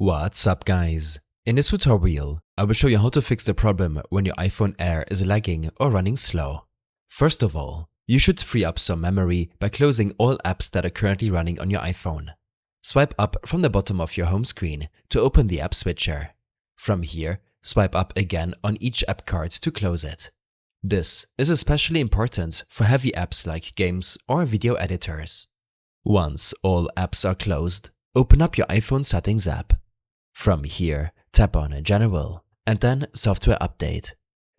What's up guys? In this tutorial, I will show you how to fix the problem when your iPhone Air is lagging or running slow. First of all, you should free up some memory by closing all apps that are currently running on your iPhone. Swipe up from the bottom of your home screen to open the app switcher. From here, swipe up again on each app card to close it. This is especially important for heavy apps like games or video editors. Once all apps are closed, open up your iPhone Settings app. From here, tap on General and then Software Update.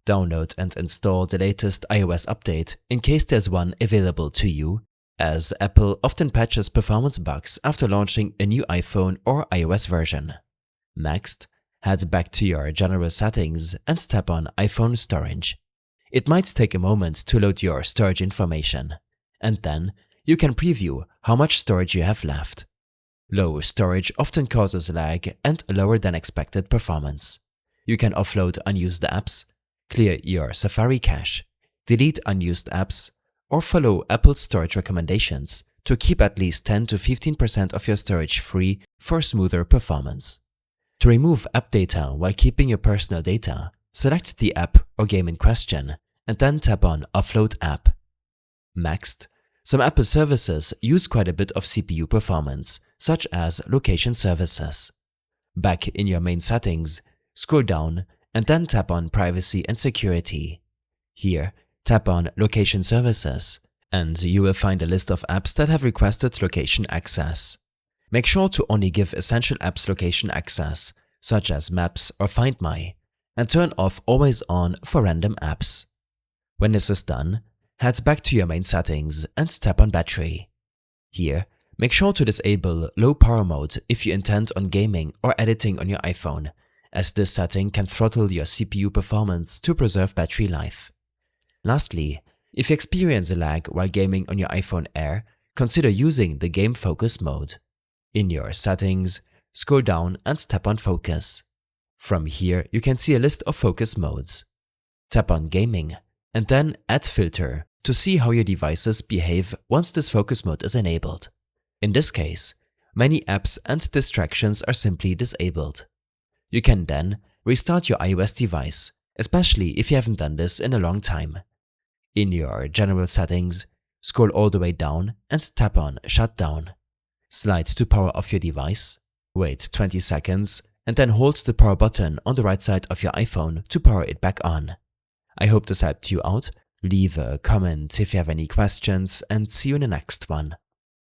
Download and install the latest iOS update in case there's one available to you, as Apple often patches performance bugs after launching a new iPhone or iOS version. Next, head back to your General settings and tap on iPhone Storage. It might take a moment to load your storage information, and then you can preview how much storage you have left. Low storage often causes lag and lower than expected performance. You can offload unused apps, clear your Safari cache, delete unused apps, or follow Apple's storage recommendations to keep at least 10 to 15% of your storage free for smoother performance. To remove app data while keeping your personal data, select the app or game in question and then tap on Offload App. Next, some Apple services use quite a bit of CPU performance, such as location services. Back in your main settings, scroll down and then tap on Privacy and Security. Here, tap on Location Services, and you will find a list of apps that have requested location access. Make sure to only give essential apps location access, such as Maps or Find My, and turn off Always On for random apps. When this is done, head back to your main settings and tap on Battery. Here, make sure to disable Low Power Mode if you intend on gaming or editing on your iPhone, as this setting can throttle your CPU performance to preserve battery life. Lastly, if you experience a lag while gaming on your iPhone Air, consider using the Game Focus mode. In your settings, scroll down and tap on Focus. From here, you can see a list of focus modes. Tap on Gaming and then Add Filter to see how your devices behave once this focus mode is enabled. In this case, many apps and distractions are simply disabled. You can then restart your iOS device, especially if you haven't done this in a long time. In your General settings, scroll all the way down and tap on Shutdown. Slide to power off your device, wait 20 seconds, and then hold the power button on the right side of your iPhone to power it back on. I hope this helped you out. Leave a comment if you have any questions, and see you in the next one.